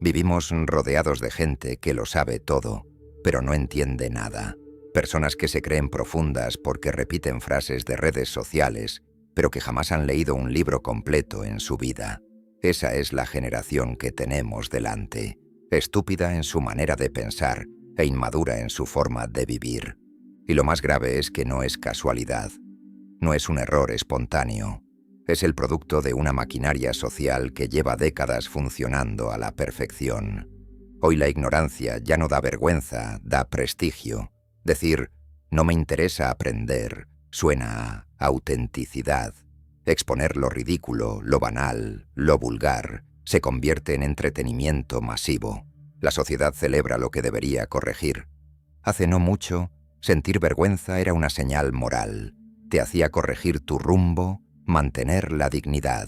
Vivimos rodeados de gente que lo sabe todo, pero no entiende nada. Personas que se creen profundas porque repiten frases de redes sociales, pero que jamás han leído un libro completo en su vida. Esa es la generación que tenemos delante, estúpida en su manera de pensar e inmadura en su forma de vivir. Y lo más grave es que no es casualidad, no es un error espontáneo. Es el producto de una maquinaria social que lleva décadas funcionando a la perfección. Hoy la ignorancia ya no da vergüenza, da prestigio. Decir, no me interesa aprender, suena a autenticidad. Exponer lo ridículo, lo banal, lo vulgar, se convierte en entretenimiento masivo. La sociedad celebra lo que debería corregir. Hace no mucho, sentir vergüenza era una señal moral. Te hacía corregir tu rumbo, mantener la dignidad.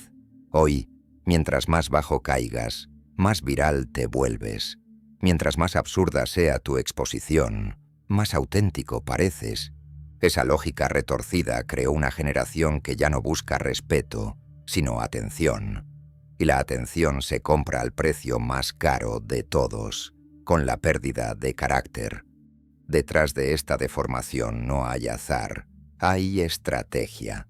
Hoy, mientras más bajo caigas, más viral te vuelves. Mientras más absurda sea tu exposición, más auténtico pareces. Esa lógica retorcida creó una generación que ya no busca respeto, sino atención. Y la atención se compra al precio más caro de todos, con la pérdida de carácter. Detrás de esta deformación no hay azar, hay estrategia.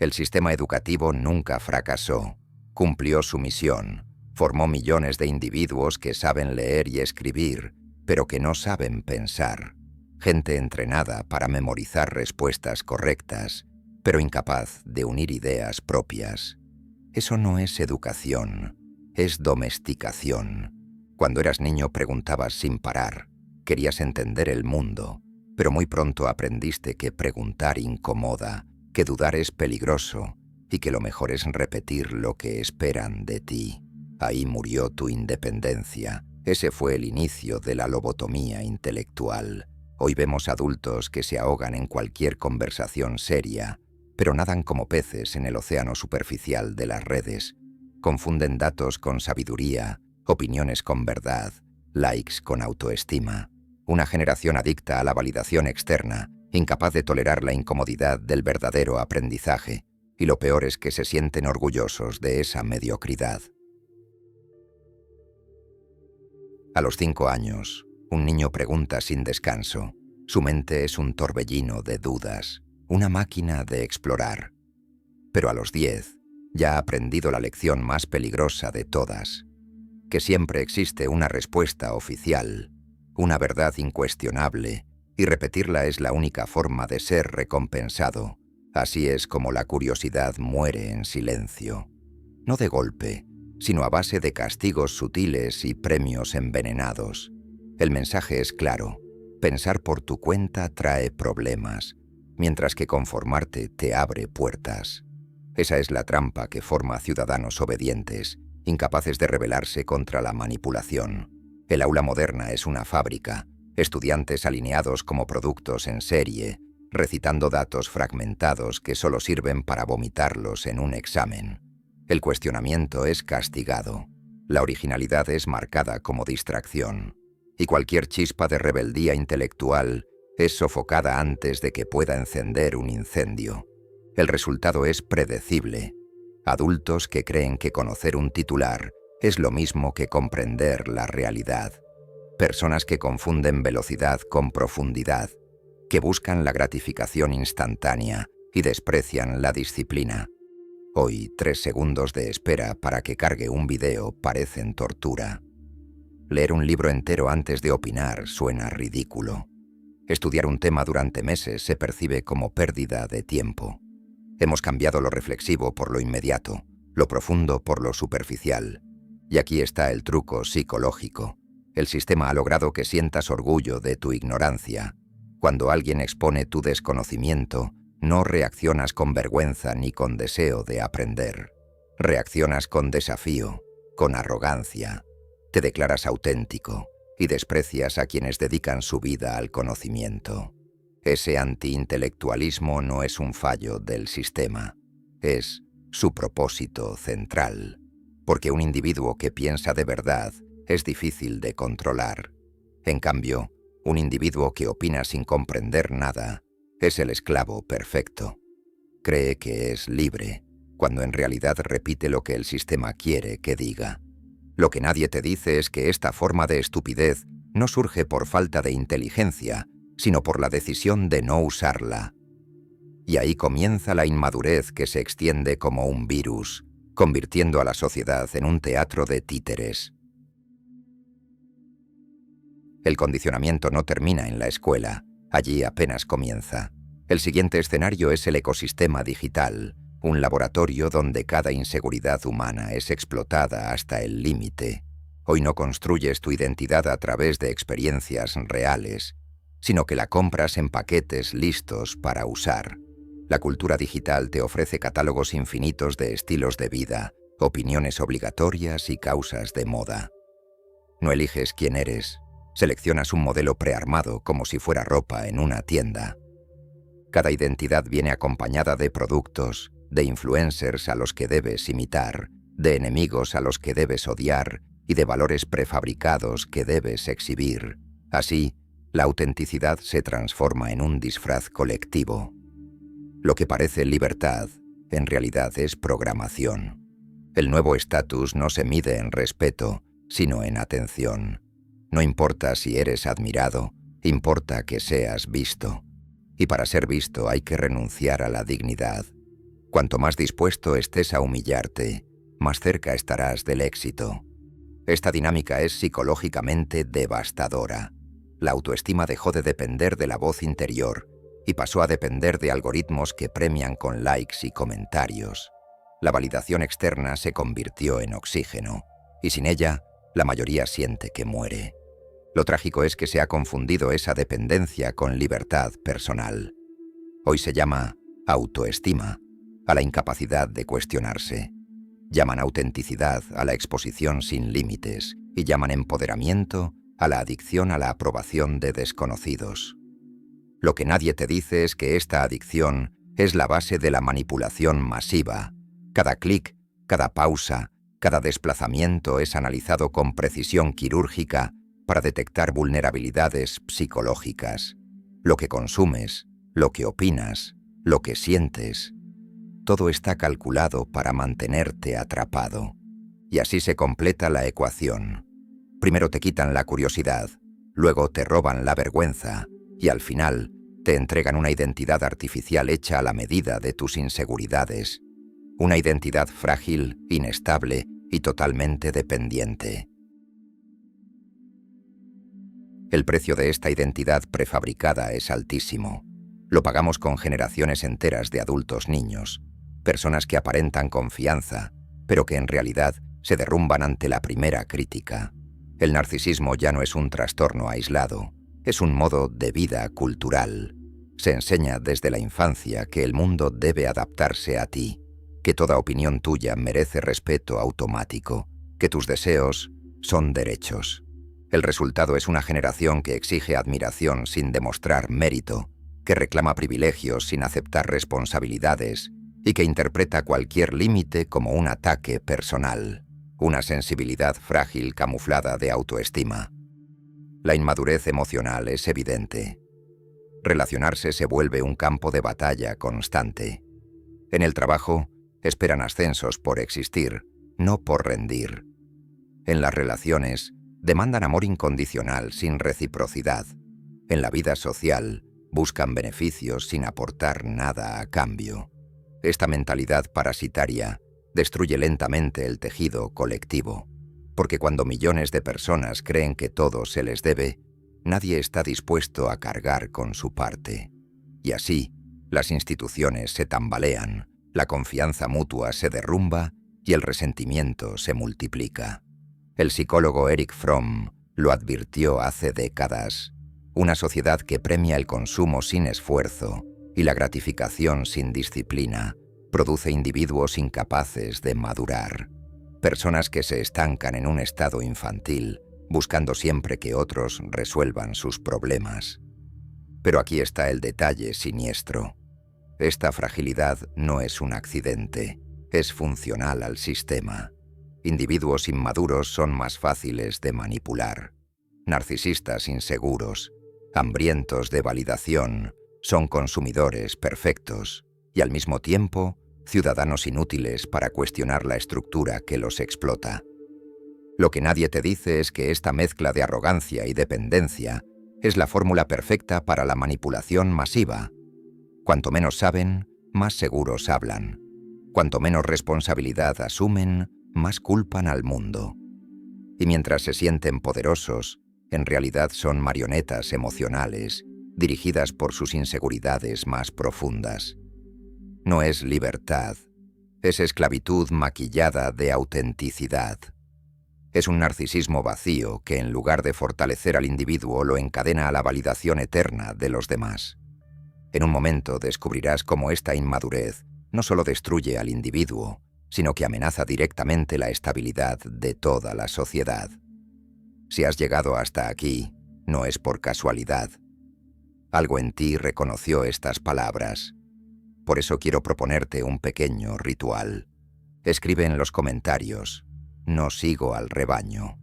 El sistema educativo nunca fracasó, cumplió su misión, formó millones de individuos que saben leer y escribir, pero que no saben pensar. Gente entrenada para memorizar respuestas correctas, pero incapaz de unir ideas propias. Eso no es educación, es domesticación. Cuando eras niño preguntabas sin parar, querías entender el mundo, pero muy pronto aprendiste que preguntar incomoda, que dudar es peligroso y que lo mejor es repetir lo que esperan de ti. Ahí murió tu independencia. Ese fue el inicio de la lobotomía intelectual. Hoy vemos adultos que se ahogan en cualquier conversación seria, pero nadan como peces en el océano superficial de las redes. Confunden datos con sabiduría, opiniones con verdad, likes con autoestima. Una generación adicta a la validación externa, incapaz de tolerar la incomodidad del verdadero aprendizaje, y lo peor es que se sienten orgullosos de esa mediocridad. A los 5 años, un niño pregunta sin descanso. Su mente es un torbellino de dudas, una máquina de explorar. Pero a los 10, ya ha aprendido la lección más peligrosa de todas, que siempre existe una respuesta oficial, una verdad incuestionable, y repetirla es la única forma de ser recompensado. Así es como la curiosidad muere en silencio. No de golpe, sino a base de castigos sutiles y premios envenenados. El mensaje es claro: pensar por tu cuenta trae problemas, mientras que conformarte te abre puertas. Esa es la trampa que forma ciudadanos obedientes, incapaces de rebelarse contra la manipulación. El aula moderna es una fábrica, estudiantes alineados como productos en serie, recitando datos fragmentados que solo sirven para vomitarlos en un examen. El cuestionamiento es castigado, la originalidad es marcada como distracción, y cualquier chispa de rebeldía intelectual es sofocada antes de que pueda encender un incendio. El resultado es predecible: adultos que creen que conocer un titular es lo mismo que comprender la realidad. Personas que confunden velocidad con profundidad, que buscan la gratificación instantánea y desprecian la disciplina. Hoy, 3 segundos de espera para que cargue un video parecen tortura. Leer un libro entero antes de opinar suena ridículo. Estudiar un tema durante meses se percibe como pérdida de tiempo. Hemos cambiado lo reflexivo por lo inmediato, lo profundo por lo superficial. Y aquí está el truco psicológico. El sistema ha logrado que sientas orgullo de tu ignorancia. Cuando alguien expone tu desconocimiento, no reaccionas con vergüenza ni con deseo de aprender. Reaccionas con desafío, con arrogancia. Te declaras auténtico y desprecias a quienes dedican su vida al conocimiento. Ese antiintelectualismo no es un fallo del sistema, es su propósito central, porque un individuo que piensa de verdad es difícil de controlar. En cambio, un individuo que opina sin comprender nada es el esclavo perfecto. Cree que es libre, cuando en realidad repite lo que el sistema quiere que diga. Lo que nadie te dice es que esta forma de estupidez no surge por falta de inteligencia, sino por la decisión de no usarla. Y ahí comienza la inmadurez que se extiende como un virus, convirtiendo a la sociedad en un teatro de títeres. El condicionamiento no termina en la escuela, allí apenas comienza. El siguiente escenario es el ecosistema digital, un laboratorio donde cada inseguridad humana es explotada hasta el límite. Hoy no construyes tu identidad a través de experiencias reales, sino que la compras en paquetes listos para usar. La cultura digital te ofrece catálogos infinitos de estilos de vida, opiniones obligatorias y causas de moda. No eliges quién eres, seleccionas un modelo prearmado como si fuera ropa en una tienda. Cada identidad viene acompañada de productos, de influencers a los que debes imitar, de enemigos a los que debes odiar y de valores prefabricados que debes exhibir. Así, la autenticidad se transforma en un disfraz colectivo. Lo que parece libertad, en realidad es programación. El nuevo estatus no se mide en respeto, sino en atención. No importa si eres admirado, importa que seas visto. Y para ser visto hay que renunciar a la dignidad. Cuanto más dispuesto estés a humillarte, más cerca estarás del éxito. Esta dinámica es psicológicamente devastadora. La autoestima dejó de depender de la voz interior y pasó a depender de algoritmos que premian con likes y comentarios. La validación externa se convirtió en oxígeno, y sin ella, la mayoría siente que muere. Lo trágico es que se ha confundido esa dependencia con libertad personal. Hoy se llama autoestima a la incapacidad de cuestionarse. Llaman autenticidad a la exposición sin límites y llaman empoderamiento a la adicción a la aprobación de desconocidos. Lo que nadie te dice es que esta adicción es la base de la manipulación masiva. Cada clic, cada pausa, cada desplazamiento es analizado con precisión quirúrgica para detectar vulnerabilidades psicológicas. Lo que consumes, lo que opinas, lo que sientes, todo está calculado para mantenerte atrapado. Y así se completa la ecuación. Primero te quitan la curiosidad, luego te roban la vergüenza y al final te entregan una identidad artificial hecha a la medida de tus inseguridades. Una identidad frágil, inestable y totalmente dependiente. El precio de esta identidad prefabricada es altísimo. Lo pagamos con generaciones enteras de adultos niños, personas que aparentan confianza, pero que en realidad se derrumban ante la primera crítica. El narcisismo ya no es un trastorno aislado, es un modo de vida cultural. Se enseña desde la infancia que el mundo debe adaptarse a ti, que toda opinión tuya merece respeto automático, que tus deseos son derechos. El resultado es una generación que exige admiración sin demostrar mérito, que reclama privilegios sin aceptar responsabilidades y que interpreta cualquier límite como un ataque personal, una sensibilidad frágil camuflada de autoestima. La inmadurez emocional es evidente. Relacionarse se vuelve un campo de batalla constante. En el trabajo, esperan ascensos por existir, no por rendir. En las relaciones, demandan amor incondicional sin reciprocidad. En la vida social, buscan beneficios sin aportar nada a cambio. Esta mentalidad parasitaria destruye lentamente el tejido colectivo, porque cuando millones de personas creen que todo se les debe, nadie está dispuesto a cargar con su parte. Y así, las instituciones se tambalean, la confianza mutua se derrumba y el resentimiento se multiplica. El psicólogo Erich Fromm lo advirtió hace décadas. Una sociedad que premia el consumo sin esfuerzo y la gratificación sin disciplina produce individuos incapaces de madurar. Personas que se estancan en un estado infantil, buscando siempre que otros resuelvan sus problemas. Pero aquí está el detalle siniestro. Esta fragilidad no es un accidente, es funcional al sistema. Individuos inmaduros son más fáciles de manipular. Narcisistas inseguros, hambrientos de validación, son consumidores perfectos y al mismo tiempo ciudadanos inútiles para cuestionar la estructura que los explota. Lo que nadie te dice es que esta mezcla de arrogancia y dependencia es la fórmula perfecta para la manipulación masiva. Cuanto menos saben, más seguros hablan. Cuanto menos responsabilidad asumen, más culpan al mundo. Y mientras se sienten poderosos, en realidad son marionetas emocionales, dirigidas por sus inseguridades más profundas. No es libertad, es esclavitud maquillada de autenticidad. Es un narcisismo vacío que, en lugar de fortalecer al individuo, lo encadena a la validación eterna de los demás. En un momento descubrirás cómo esta inmadurez no solo destruye al individuo, sino que amenaza directamente la estabilidad de toda la sociedad. Si has llegado hasta aquí, no es por casualidad. Algo en ti reconoció estas palabras. Por eso quiero proponerte un pequeño ritual. Escribe en los comentarios: no sigo al rebaño.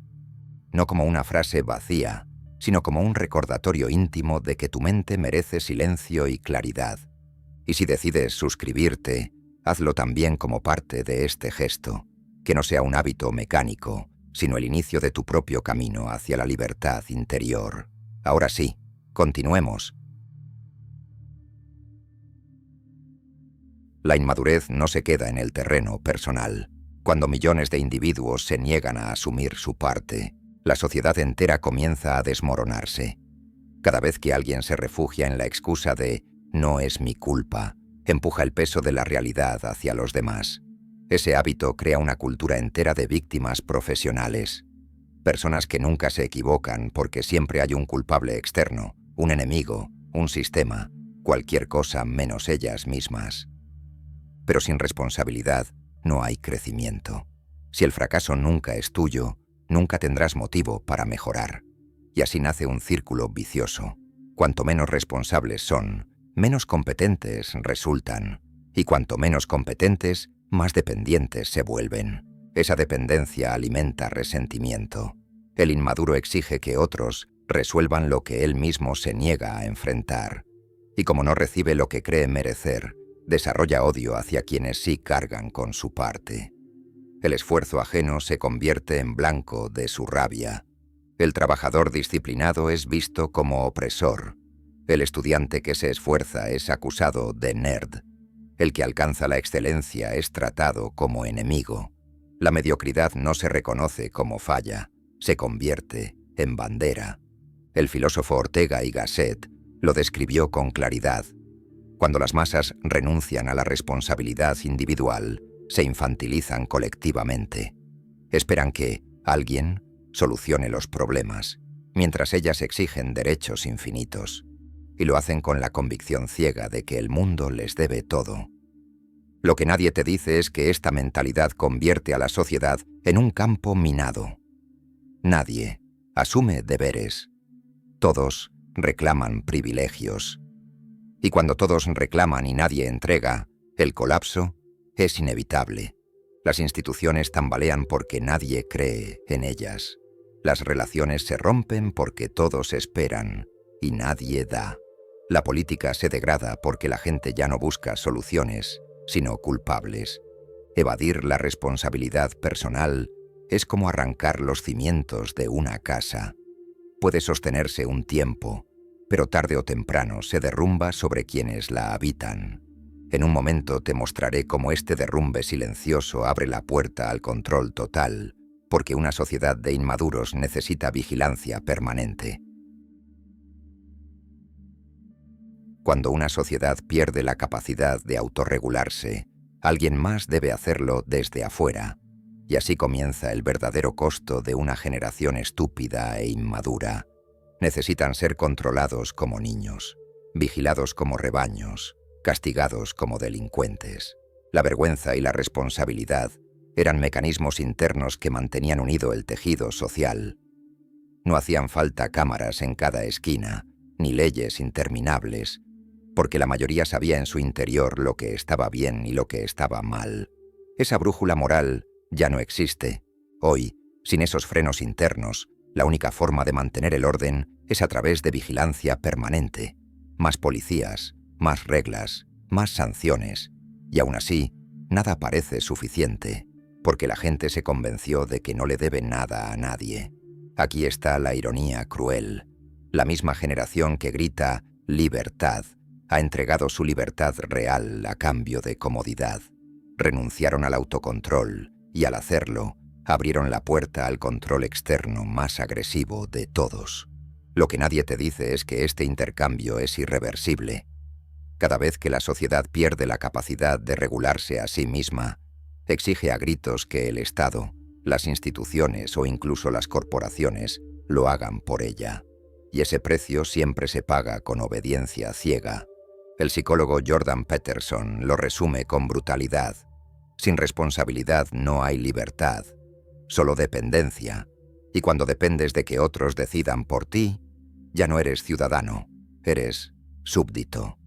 No como una frase vacía, sino como un recordatorio íntimo de que tu mente merece silencio y claridad. Y si decides suscribirte, hazlo también como parte de este gesto, que no sea un hábito mecánico, sino el inicio de tu propio camino hacia la libertad interior. Ahora sí, continuemos. La inmadurez no se queda en el terreno personal. Cuando millones de individuos se niegan a asumir su parte, la sociedad entera comienza a desmoronarse. Cada vez que alguien se refugia en la excusa de «no es mi culpa», empuja el peso de la realidad hacia los demás. Ese hábito crea una cultura entera de víctimas profesionales. Personas que nunca se equivocan porque siempre hay un culpable externo, un enemigo, un sistema, cualquier cosa menos ellas mismas. Pero sin responsabilidad no hay crecimiento. Si el fracaso nunca es tuyo, nunca tendrás motivo para mejorar. Y así nace un círculo vicioso. Cuanto menos responsables son, menos competentes resultan. Y cuanto menos competentes, más dependientes se vuelven. Esa dependencia alimenta resentimiento. El inmaduro exige que otros resuelvan lo que él mismo se niega a enfrentar. Y como no recibe lo que cree merecer, desarrolla odio hacia quienes sí cargan con su parte. El esfuerzo ajeno se convierte en blanco de su rabia. El trabajador disciplinado es visto como opresor. El estudiante que se esfuerza es acusado de nerd. El que alcanza la excelencia es tratado como enemigo. La mediocridad no se reconoce como falla, se convierte en bandera. El filósofo Ortega y Gasset lo describió con claridad. Cuando las masas renuncian a la responsabilidad individual, se infantilizan colectivamente. Esperan que alguien solucione los problemas, mientras ellas exigen derechos infinitos. Y lo hacen con la convicción ciega de que el mundo les debe todo. Lo que nadie te dice es que esta mentalidad convierte a la sociedad en un campo minado. Nadie asume deberes. Todos reclaman privilegios. Y cuando todos reclaman y nadie entrega, el colapso es inevitable. Las instituciones tambalean porque nadie cree en ellas. Las relaciones se rompen porque todos esperan y nadie da. La política se degrada porque la gente ya no busca soluciones, sino culpables. Evadir la responsabilidad personal es como arrancar los cimientos de una casa. Puede sostenerse un tiempo, pero tarde o temprano se derrumba sobre quienes la habitan. En un momento te mostraré cómo este derrumbe silencioso abre la puerta al control total, porque una sociedad de inmaduros necesita vigilancia permanente. Cuando una sociedad pierde la capacidad de autorregularse, alguien más debe hacerlo desde afuera, y así comienza el verdadero costo de una generación estúpida e inmadura. Necesitan ser controlados como niños, vigilados como rebaños, castigados como delincuentes. La vergüenza y la responsabilidad eran mecanismos internos que mantenían unido el tejido social. No hacían falta cámaras en cada esquina, ni leyes interminables, porque la mayoría sabía en su interior lo que estaba bien y lo que estaba mal. Esa brújula moral ya no existe. Hoy, sin esos frenos internos, la única forma de mantener el orden es a través de vigilancia permanente. Más policías, más reglas, más sanciones. Y aún así, nada parece suficiente. porque la gente se convenció de que no le debe nada a nadie. Aquí está la ironía cruel. La misma generación que grita «libertad» ha entregado su libertad real a cambio de comodidad. Renunciaron al autocontrol y, al hacerlo, abrieron la puerta al control externo más agresivo de todos. Lo que nadie te dice es que este intercambio es irreversible. Cada vez que la sociedad pierde la capacidad de regularse a sí misma, exige a gritos que el Estado, las instituciones o incluso las corporaciones lo hagan por ella. Y ese precio siempre se paga con obediencia ciega. El psicólogo Jordan Peterson lo resume con brutalidad. Sin responsabilidad no hay libertad, solo dependencia. Y cuando dependes de que otros decidan por ti, ya no eres ciudadano, eres súbdito.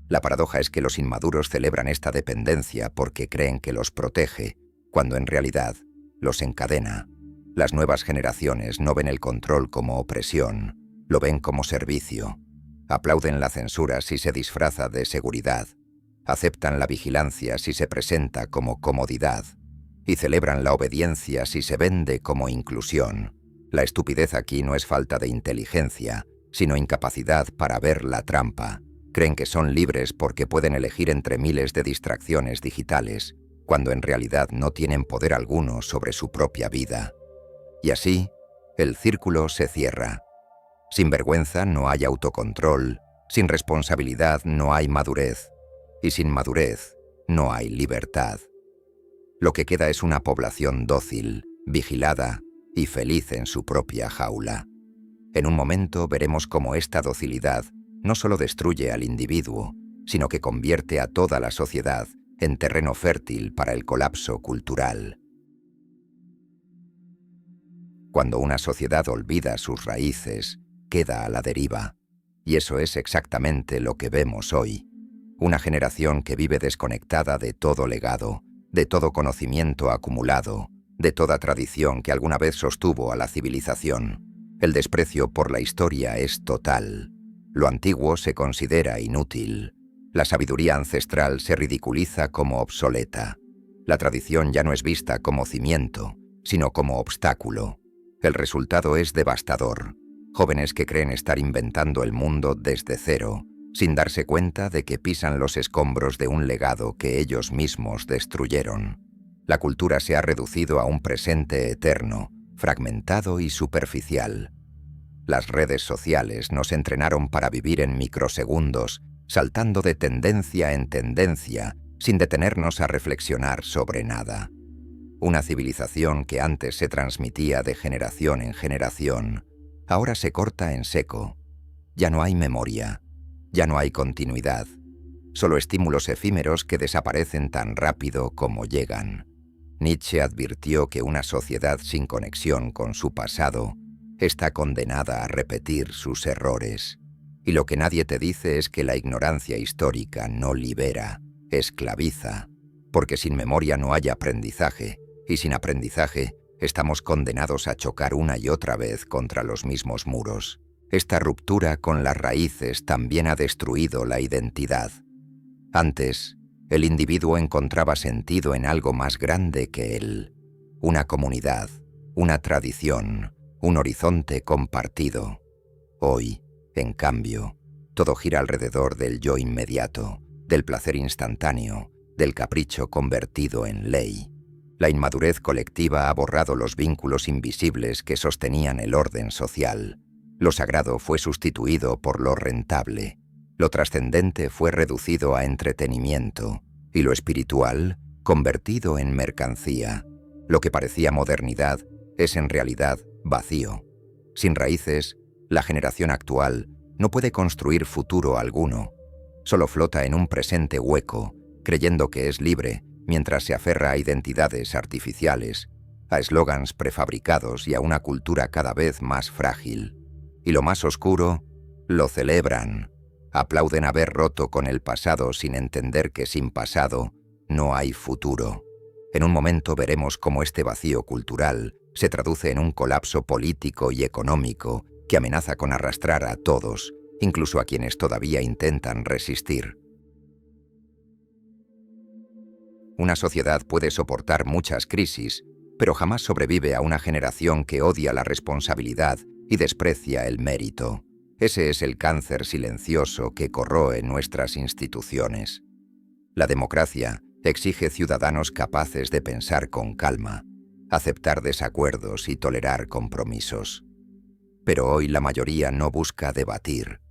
La paradoja es que los inmaduros celebran esta dependencia porque creen que los protege, cuando en realidad los encadena. Las nuevas generaciones no ven el control como opresión, lo ven como servicio. Aplauden la censura si se disfraza de seguridad, aceptan la vigilancia si se presenta como comodidad, y celebran la obediencia si se vende como inclusión. La estupidez aquí no es falta de inteligencia, sino incapacidad para ver la trampa. Creen que son libres porque pueden elegir entre miles de distracciones digitales, cuando en realidad no tienen poder alguno sobre su propia vida. Y así, el círculo se cierra. Sin vergüenza no hay autocontrol, sin responsabilidad no hay madurez, y sin madurez no hay libertad. Lo que queda es una población dócil, vigilada y feliz en su propia jaula. En un momento veremos cómo esta docilidad no solo destruye al individuo, sino que convierte a toda la sociedad en terreno fértil para el colapso cultural. Cuando una sociedad olvida sus raíces, queda a la deriva, y eso es exactamente lo que vemos hoy. Una generación que vive desconectada de todo legado, de todo conocimiento acumulado, de toda tradición que alguna vez sostuvo a la civilización. El desprecio por la historia es total. Lo antiguo se considera inútil. La sabiduría ancestral se ridiculiza como obsoleta. La tradición ya no es vista como cimiento, sino como obstáculo. El resultado es devastador. Jóvenes que creen estar inventando el mundo desde cero, sin darse cuenta de que pisan los escombros de un legado que ellos mismos destruyeron. La cultura se ha reducido a un presente eterno, fragmentado y superficial. Las redes sociales nos entrenaron para vivir en microsegundos, saltando de tendencia en tendencia, sin detenernos a reflexionar sobre nada. Una civilización que antes se transmitía de generación en generación, ahora se corta en seco. Ya no hay memoria, ya no hay continuidad, solo estímulos efímeros que desaparecen tan rápido como llegan. Nietzsche advirtió que una sociedad sin conexión con su pasado está condenada a repetir sus errores. Y lo que nadie te dice es que la ignorancia histórica no libera, esclaviza, porque sin memoria no hay aprendizaje, y sin aprendizaje estamos condenados a chocar una y otra vez contra los mismos muros. Esta ruptura con las raíces también ha destruido la identidad. Antes, el individuo encontraba sentido en algo más grande que él, una comunidad, una tradición, un horizonte compartido. Hoy, en cambio, todo gira alrededor del yo inmediato, del placer instantáneo, del capricho convertido en ley. La inmadurez colectiva ha borrado los vínculos invisibles que sostenían el orden social. Lo sagrado fue sustituido por lo rentable. Lo trascendente fue reducido a entretenimiento y lo espiritual convertido en mercancía. Lo que parecía modernidad es en realidad vacío. Sin raíces, la generación actual no puede construir futuro alguno. Solo flota en un presente hueco, creyendo que es libre, mientras se aferra a identidades artificiales, a eslogans prefabricados y a una cultura cada vez más frágil. Y lo más oscuro, lo celebran. Aplauden haber roto con el pasado sin entender que sin pasado no hay futuro. En un momento veremos cómo este vacío cultural se traduce en un colapso político y económico que amenaza con arrastrar a todos, incluso a quienes todavía intentan resistir. Una sociedad puede soportar muchas crisis, pero jamás sobrevive a una generación que odia la responsabilidad y desprecia el mérito. Ese es el cáncer silencioso que corroe nuestras instituciones. La democracia exige ciudadanos capaces de pensar con calma, aceptar desacuerdos y tolerar compromisos. Pero hoy la mayoría no busca debatir,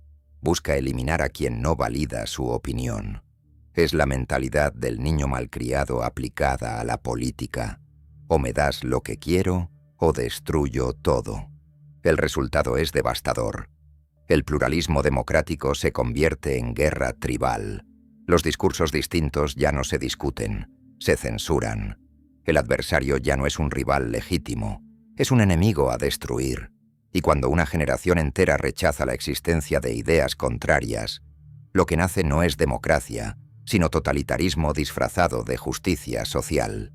busca eliminar a quien no valida su opinión. Es la mentalidad del niño malcriado aplicada a la política. O me das lo que quiero, o destruyo todo. El resultado es devastador. El pluralismo democrático se convierte en guerra tribal. Los discursos distintos ya no se discuten, se censuran. El adversario ya no es un rival legítimo, es un enemigo a destruir. Y cuando una generación entera rechaza la existencia de ideas contrarias, lo que nace no es democracia, sino totalitarismo disfrazado de justicia social.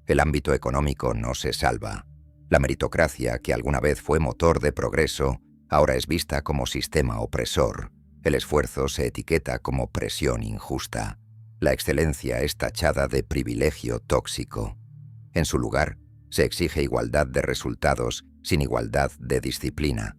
El ámbito económico no se salva. La meritocracia, que alguna vez fue motor de progreso, ahora es vista como sistema opresor. El esfuerzo se etiqueta como presión injusta. La excelencia es tachada de privilegio tóxico. En su lugar, se exige igualdad de resultados sin igualdad de disciplina,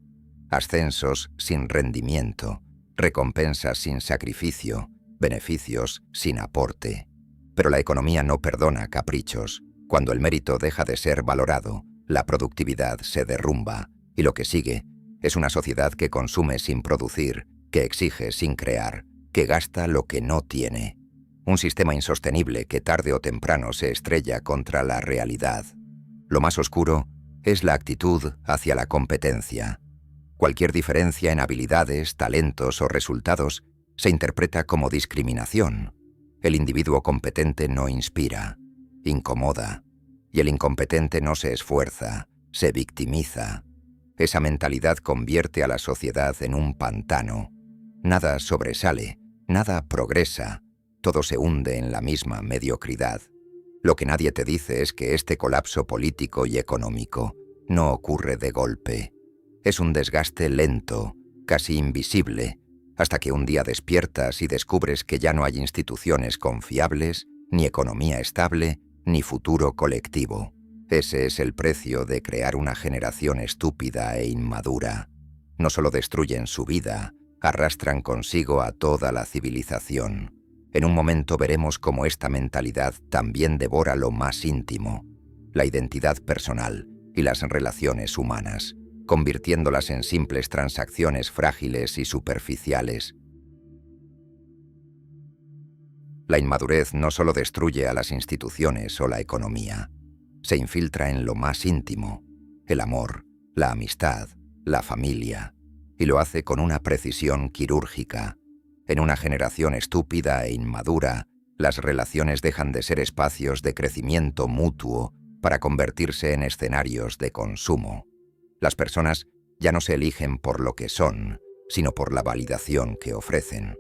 ascensos sin rendimiento, recompensas sin sacrificio, beneficios sin aporte. Pero la economía no perdona caprichos. Cuando el mérito deja de ser valorado, la productividad se derrumba, y lo que sigue es una sociedad que consume sin producir, que exige sin crear, que gasta lo que no tiene. Un sistema insostenible que tarde o temprano se estrella contra la realidad. Lo más oscuro es la actitud hacia la competencia. Cualquier diferencia en habilidades, talentos o resultados se interpreta como discriminación. El individuo competente no inspira, incomoda, y el incompetente no se esfuerza, se victimiza. Esa mentalidad convierte a la sociedad en un pantano. Nada sobresale, nada progresa, todo se hunde en la misma mediocridad. Lo que nadie te dice es que este colapso político y económico no ocurre de golpe. Es un desgaste lento, casi invisible, hasta que un día despiertas y descubres que ya no hay instituciones confiables, ni economía estable, ni futuro colectivo. Ese es el precio de crear una generación estúpida e inmadura. No solo destruyen su vida, arrastran consigo a toda la civilización. En un momento veremos cómo esta mentalidad también devora lo más íntimo, la identidad personal y las relaciones humanas, convirtiéndolas en simples transacciones frágiles y superficiales. La inmadurez no solo destruye a las instituciones o la economía, se infiltra en lo más íntimo, el amor, la amistad, la familia, y lo hace con una precisión quirúrgica. En una generación estúpida e inmadura, las relaciones dejan de ser espacios de crecimiento mutuo para convertirse en escenarios de consumo. Las personas ya no se eligen por lo que son, sino por la validación que ofrecen.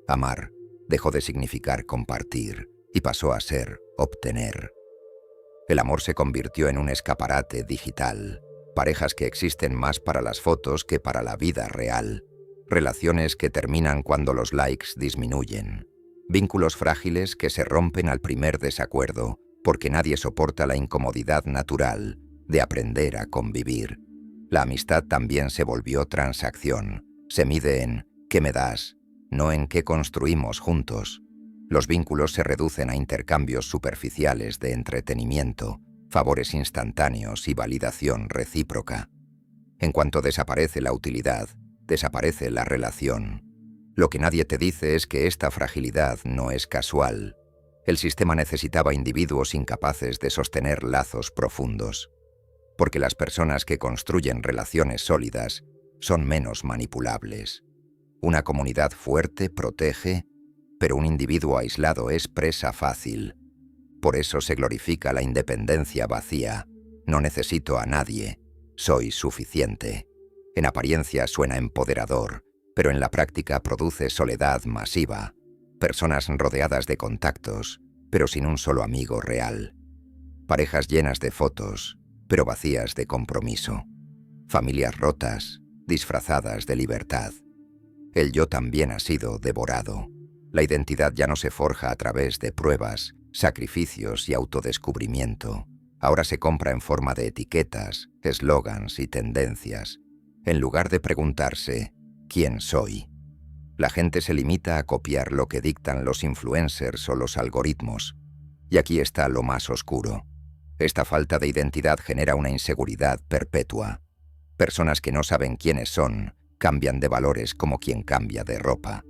Amar dejó de significar compartir y pasó a ser obtener. El amor se convirtió en un escaparate digital, parejas que existen más para las fotos que para la vida real, relaciones que terminan cuando los likes disminuyen, vínculos frágiles que se rompen al primer desacuerdo, porque nadie soporta la incomodidad natural de aprender a convivir. La amistad también se volvió transacción, se mide en ¿qué me das?, no en qué construimos juntos. Los vínculos se reducen a intercambios superficiales de entretenimiento, favores instantáneos y validación recíproca. En cuanto desaparece la utilidad, desaparece la relación. Lo que nadie te dice es que esta fragilidad no es casual. El sistema necesitaba individuos incapaces de sostener lazos profundos, porque las personas que construyen relaciones sólidas son menos manipulables. Una comunidad fuerte protege, pero un individuo aislado es presa fácil. Por eso se glorifica la independencia vacía. No necesito a nadie, soy suficiente. En apariencia suena empoderador, pero en la práctica produce soledad masiva. Personas rodeadas de contactos, pero sin un solo amigo real. Parejas llenas de fotos, pero vacías de compromiso. Familias rotas, disfrazadas de libertad. El yo también ha sido devorado. La identidad ya no se forja a través de pruebas, sacrificios y autodescubrimiento. Ahora se compra en forma de etiquetas, eslogans y tendencias, en lugar de preguntarse ¿quién soy? La gente se limita a copiar lo que dictan los influencers o los algoritmos. Y aquí está lo más oscuro. Esta falta de identidad genera una inseguridad perpetua. Personas que no saben quiénes son, cambian de valores como quien cambia de ropa.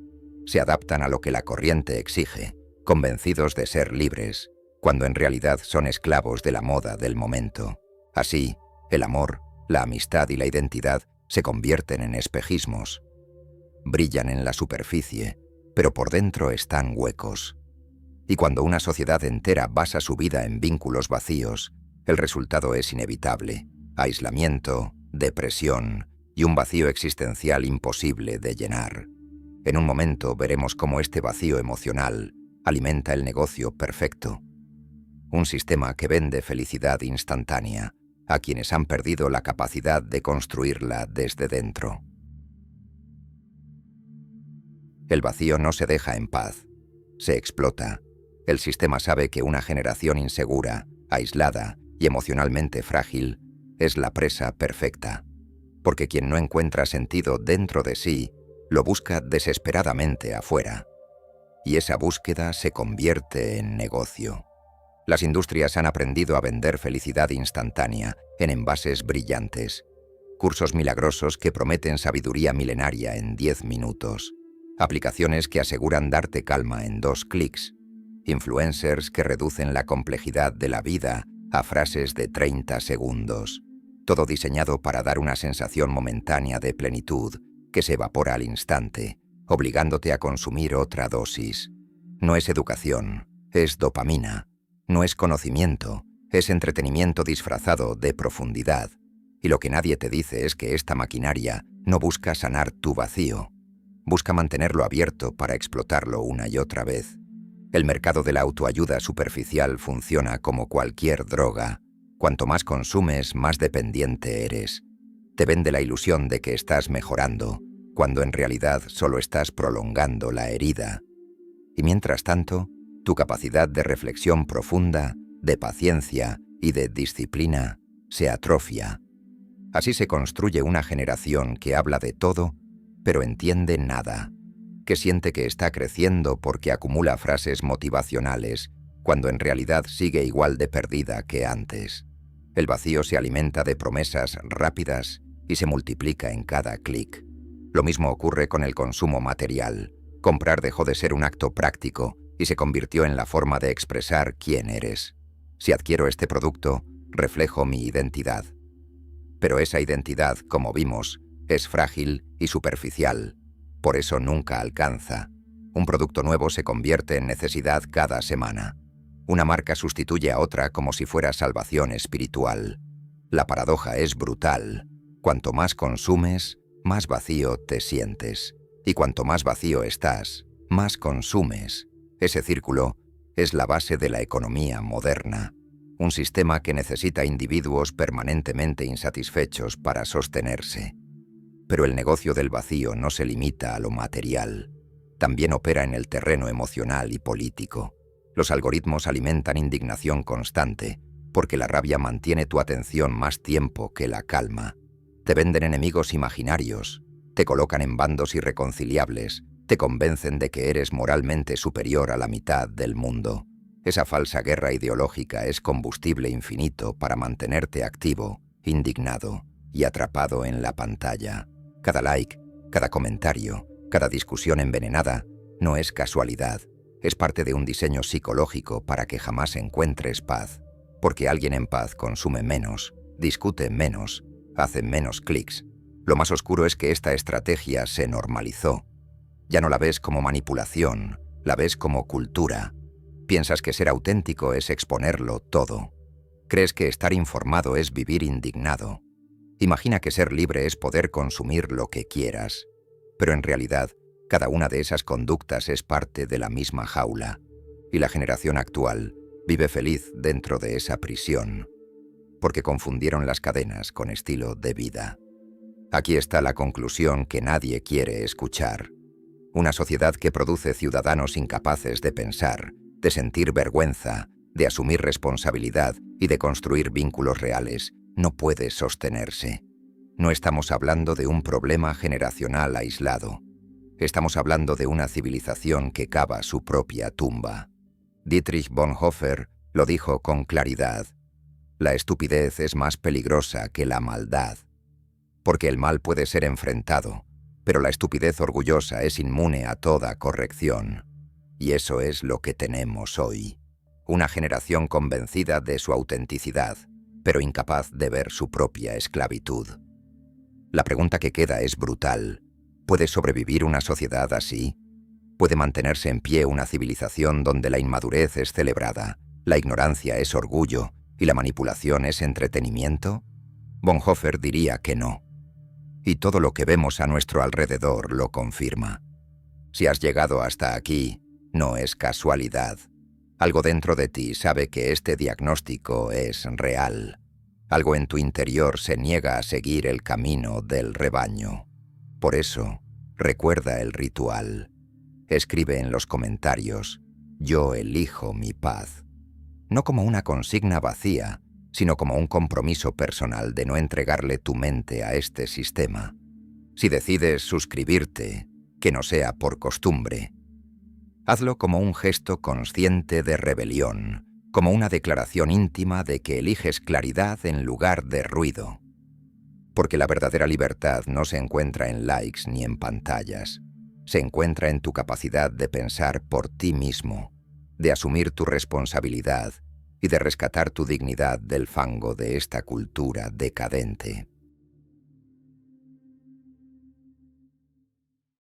Se adaptan a lo que la corriente exige, convencidos de ser libres, cuando en realidad son esclavos de la moda del momento. Así, el amor, la amistad y la identidad se convierten en espejismos. Brillan en la superficie, pero por dentro están huecos. Y cuando una sociedad entera basa su vida en vínculos vacíos, el resultado es inevitable: aislamiento, depresión y un vacío existencial imposible de llenar. En un momento veremos cómo este vacío emocional alimenta el negocio perfecto. Un sistema que vende felicidad instantánea a quienes han perdido la capacidad de construirla desde dentro. El vacío no se deja en paz, se explota. El sistema sabe que una generación insegura, aislada y emocionalmente frágil es la presa perfecta, porque quien no encuentra sentido dentro de sí lo busca desesperadamente afuera, y esa búsqueda se convierte en negocio. Las industrias han aprendido a vender felicidad instantánea en envases brillantes, cursos milagrosos que prometen sabiduría milenaria en 10 minutos, aplicaciones que aseguran darte calma en 2 clics, influencers que reducen la complejidad de la vida a frases de 30 segundos, todo diseñado para dar una sensación momentánea de plenitud que se evapora al instante, obligándote a consumir otra dosis. No es educación, es dopamina. No es conocimiento, es entretenimiento disfrazado de profundidad. Y lo que nadie te dice es que esta maquinaria no busca sanar tu vacío, busca mantenerlo abierto para explotarlo una y otra vez. El mercado de la autoayuda superficial funciona como cualquier droga. Cuanto más consumes, más dependiente eres. Te vende la ilusión de que estás mejorando, cuando en realidad solo estás prolongando la herida. Y mientras tanto, tu capacidad de reflexión profunda, de paciencia y de disciplina se atrofia. Así se construye una generación que habla de todo, pero entiende nada, que siente que está creciendo porque acumula frases motivacionales, cuando en realidad sigue igual de perdida que antes. El vacío se alimenta de promesas rápidas y se multiplica en cada clic. Lo mismo ocurre con el consumo material. Comprar dejó de ser un acto práctico y se convirtió en la forma de expresar quién eres. Si adquiero este producto, reflejo mi identidad. Pero esa identidad, como vimos, es frágil y superficial. Por eso nunca alcanza. Un producto nuevo se convierte en necesidad cada semana. Una marca sustituye a otra como si fuera salvación espiritual. La paradoja es brutal. Cuanto más consumes, más vacío te sientes. Y cuanto más vacío estás, más consumes. Ese círculo es la base de la economía moderna, un sistema que necesita individuos permanentemente insatisfechos para sostenerse. Pero el negocio del vacío no se limita a lo material, también opera en el terreno emocional y político. Los algoritmos alimentan indignación constante, porque la rabia mantiene tu atención más tiempo que la calma. Te venden enemigos imaginarios, te colocan en bandos irreconciliables, te convencen de que eres moralmente superior a la mitad del mundo. Esa falsa guerra ideológica es combustible infinito para mantenerte activo, indignado y atrapado en la pantalla. Cada like, cada comentario, cada discusión envenenada no es casualidad, es parte de un diseño psicológico para que jamás encuentres paz, porque alguien en paz consume menos, discute menos, hace menos clics. Lo más oscuro es que esta estrategia se normalizó. Ya no la ves como manipulación, la ves como cultura. Piensas que ser auténtico es exponerlo todo. Crees que estar informado es vivir indignado. Imagina que ser libre es poder consumir lo que quieras. Pero en realidad, cada una de esas conductas es parte de la misma jaula. Y la generación actual vive feliz dentro de esa prisión, porque confundieron las cadenas con estilo de vida. Aquí está la conclusión que nadie quiere escuchar. Una sociedad que produce ciudadanos incapaces de pensar, de sentir vergüenza, de asumir responsabilidad y de construir vínculos reales, no puede sostenerse. No estamos hablando de un problema generacional aislado. Estamos hablando de una civilización que cava su propia tumba. Dietrich Bonhoeffer lo dijo con claridad: la estupidez es más peligrosa que la maldad, porque el mal puede ser enfrentado, pero la estupidez orgullosa es inmune a toda corrección. Y eso es lo que tenemos hoy. Una generación convencida de su autenticidad, pero incapaz de ver su propia esclavitud. La pregunta que queda es brutal. ¿Puede sobrevivir una sociedad así? ¿Puede mantenerse en pie una civilización donde la inmadurez es celebrada, la ignorancia es orgullo y la manipulación es entretenimiento? Bonhoeffer diría que no. Y todo lo que vemos a nuestro alrededor lo confirma. Si has llegado hasta aquí, no es casualidad. Algo dentro de ti sabe que este diagnóstico es real. Algo en tu interior se niega a seguir el camino del rebaño. Por eso, recuerda el ritual. Escribe en los comentarios: yo elijo mi paz. No como una consigna vacía, sino como un compromiso personal de no entregarle tu mente a este sistema. Si decides suscribirte, que no sea por costumbre. Hazlo como un gesto consciente de rebelión, como una declaración íntima de que eliges claridad en lugar de ruido. Porque la verdadera libertad no se encuentra en likes ni en pantallas. Se encuentra en tu capacidad de pensar por ti mismo, de asumir tu responsabilidad y de rescatar tu dignidad del fango de esta cultura decadente.